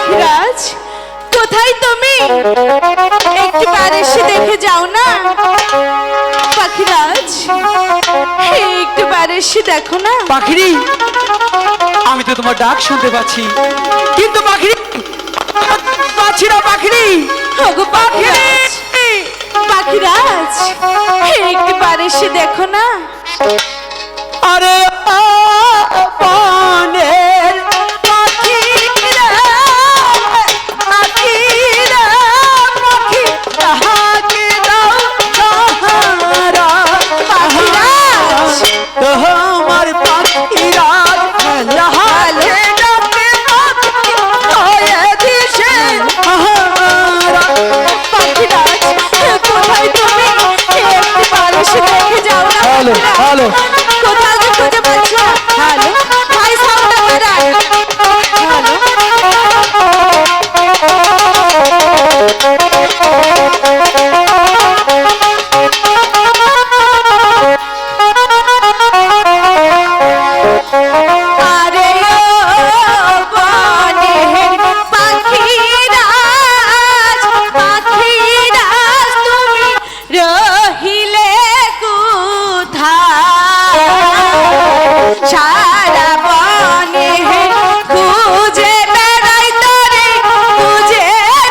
পাখিরাজ, কোথায় তুমি? একটিবার এসে দেখে যাও না। পাখিরাজ, একটিবার এসে দেখো না। পাখিরি, আমি তো তোমার ডাক শুনতে পাচ্ছি, কিন্তু পাখিরি পাচ্ছি না। পাখিরি, ওগো পাখিরাজ, পাখিরাজ, একটিবার এসে দেখো না। আরে বনের পাখিরা, পাখিরা, পাখি তাহাকে দাও সাহারা। পাখিরাজ, তোমার পাখিরা লাহালে ডাকে পাখি হয়ে দিশে হারা। পাখিরাজ, কোথায় তুমি? একটিবার এসে দেখে যাও না। Hello, hello. কোথাও যে খুঁজে পাচ্ছ না। হ্যালো, ভাই সাউন্ডটা বাড়াও। হ্যালো, আরে ও বনের পাখিরাজ, পাখিরাজ, তুমি রহিলে কোথায়? সারা বনে খুঁজে বেড়াই তোরে, খুঁজে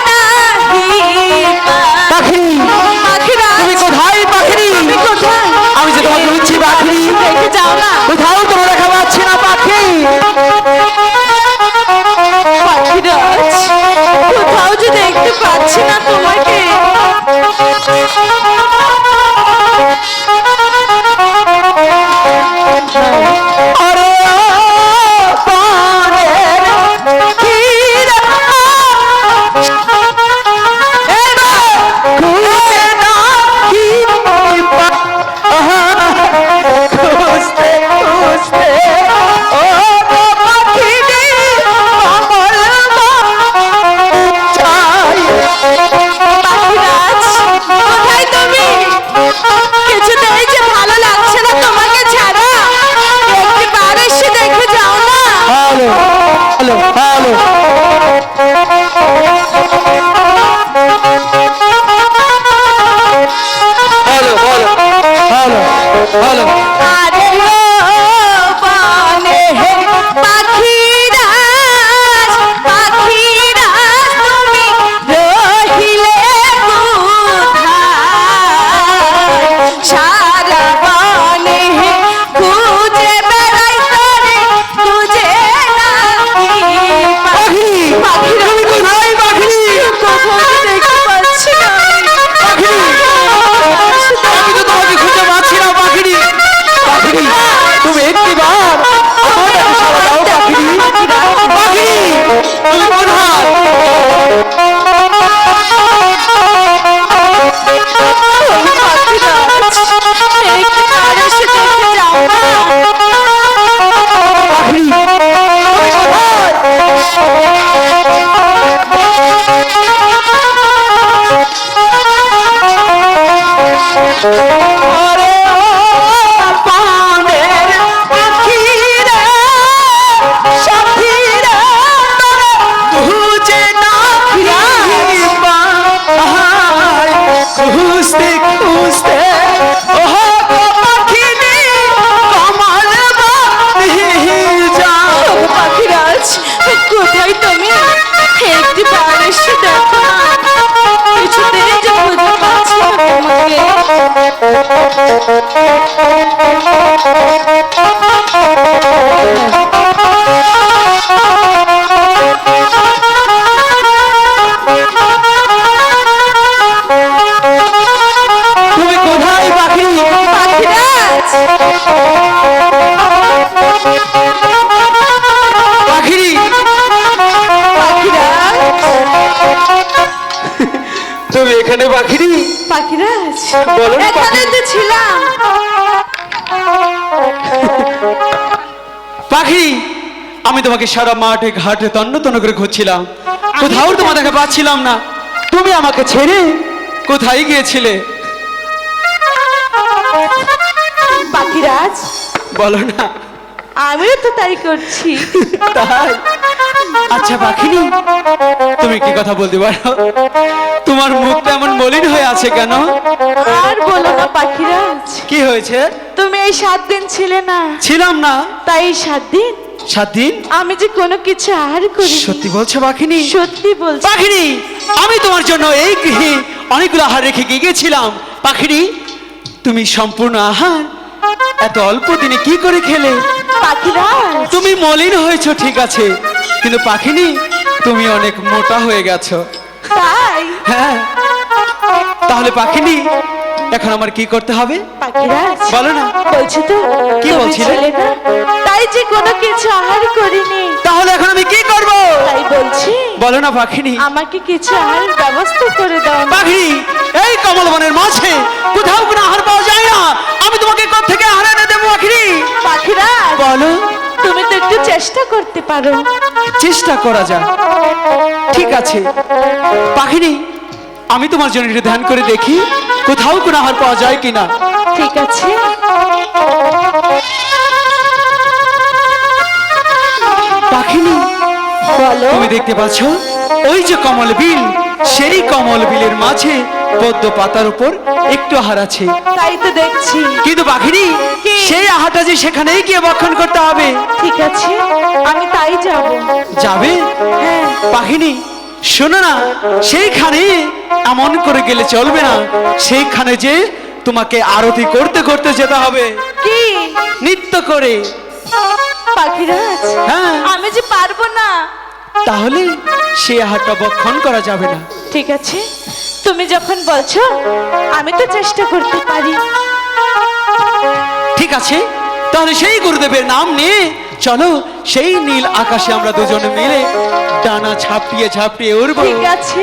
নাহি পাই। পাখিরি, পাখিরাজ, তুমি কোথায়? পাখিরি, তুমি কোথায়? আমি যে তোমাকে খুঁজছি। পাখিরি, দেখে যাও না। কোথাও তোমার দেখা পাচ্ছি না। পাখি, পাখিরাজ, কোথাও যে দেখতে পাচ্ছি না তোমাকে। আরে বনের পাখিরা, খুঁজে নাহি পাই। খুঁজতে খুঁজতে ও গো পাখিরি, আমার চাই। পাখিরাজ, কোথায় তুমি? কিছুতেই যে ভালো লাগছে না তোমাকে ছাড়া। একটিবার এসে দেখে যাও না। Hello, hello, hello. Hello, hello, hello, hello. আরে ও বনের পাখিরাজ, পাখিরাজ, তুমি রহিলে কোথায়? সারা বনে খুঁজে বেড়াই তোরে, খুঁজে নাহি পাই। পাখিরি, তুমি কোথায়? পাখিরি, কোথাও দেখতে পাচ্ছি না। পাখিরি, আমি তো তোমাকে খুঁজে পাচ্ছি না। পাখিরি, পাখিরি, তুমি একটিবার আমার ডাকে সাড়া দাও। পাখিরি, পাখিরি, তুমি কোথায়? একটিবার এসে দেখে যাও না। পাখিরি, তুমি কোথায়? আরে ও বনের পাখিরা, সাথীরা, খুঁজে নাহি পাই। খুঁজতে খুঁজতে ও গো পাখিরি, আমার বাড়ি যাও। পাখিরাজ, কোথায় তুমি? একটিবার এসে দেখো না। কিছুতেই যে খুঁজে পাচ্ছি না তোমাকে। তুমি কোথায়? পাখিরি, পাখিরাজ, পাখিরি, পাখিরাজ, তুমি এখানে? পাখিরি, পাখিরাজ, বলো না, এখানে তো ছিলাম। পাখি, আমি তোমাকে সারা মাঠে ঘাটে তন্ন তন্ন করে খুঁজছিলাম, কোথাও তোমার দেখা পাচ্ছিলাম না। তুমি আমাকে ছেড়ে কোথায় গিয়েছিলে? পাখিরাজ, বলো না। আমিও তো তাই করছি। তাই? আচ্ছা পাখিনি, তুমি কি কথা বলতে পারো? তোমার মুখটা এমন মলিন হয়ে আছে কেন? আর বলো না পাখিরাজ, কি হয়েছে? তুমি এই 7 দিন ছিলে না, ছিলাম না। তাই এই 7 দিন 7 দিন? আমি যে কোনো কিছু আর করি। সত্যি বলছো পাখিনি? সত্যি বলছি। পাখিনি, আমি তোমার জন্য এই গৃহে অনেকগুলো আহার রেখে গিয়েছিলাম। পাখিনি, তুমি সম্পূর্ণ আহার এত অল্প দিনে কি করে খেলে? পাখিরাজ, তুমি মলিন হয়েছো ঠিক আছে, কিন্তু পাখিনি তুমি অনেক মোটা হয়ে গেছো। তাই? হ্যাঁ, তাহলে পাখিনি এখন আমার কি করতে হবে? পাখিরাজ, বলো না। বলছি তো, কি তুমি বলছিলে? ছিলে না, তাই যে কোনো কিছু আহার করিনি। তাহলে এখন আমি কি করব? তাই বলছি, বলো না পাখিনি। আমাকে কিছু আহারের ব্যবস্থা করে দাও না। পাখিনি, এই কমলবনের মাঝে কোথাও কোনো আহার পাওয়া যায় না, আমি তোমাকে কোথা থেকে আহার এনে দেবো? পাখিনি, পাখিরাজ, বলো। তুমি তো একটু চেষ্টা করতে পারো। চেষ্টা করা যায়, ঠিক আছে পাখিনি, আমি তোমার জন্য একটু ধ্যান করে দেখি কোথাও কোনো আহার পাওয়া যায় কিনা। ঠিক আছে। পাখিনি, বলো। তুমি দেখতে পাচ্ছ ওই যে কমল বিল, সেই কমল বিলের মাঝে পদ্ম পাতার উপর একটু আহার আছে। তাই তো দেখছি। কিন্তু পাখিনি, কি? সেই আহারটা যে সেখানেই গিয়ে ভক্ষণ করতে হবে। ঠিক আছে, আমি তাই যাব। যাবে? হ্যাঁ। পাখিনি, শোনো না, সেইখানে এমন করে গেলে চলবে না, সেইখানে যে তোমাকে আরতি করতে করতে যেতে হবে, কি? নৃত্য করে। পাখিরাজ, হ্যাঁ। আমি যে পারবো না। তাহলে সেই আহারটা ভক্ষণ করা যাবে না। ঠিক আছে, তুমি যখন বলছো আমি তো চেষ্টা করতে পারি। ঠিক আছে, তাহলে সেই গুরুদেবের নাম নিয়ে চলো সেই নীল আকাশে আমরা দুজনে মিলে ডানা ঝাপটিয়ে ঝাপটিয়ে উড়বো। ঠিক আছে।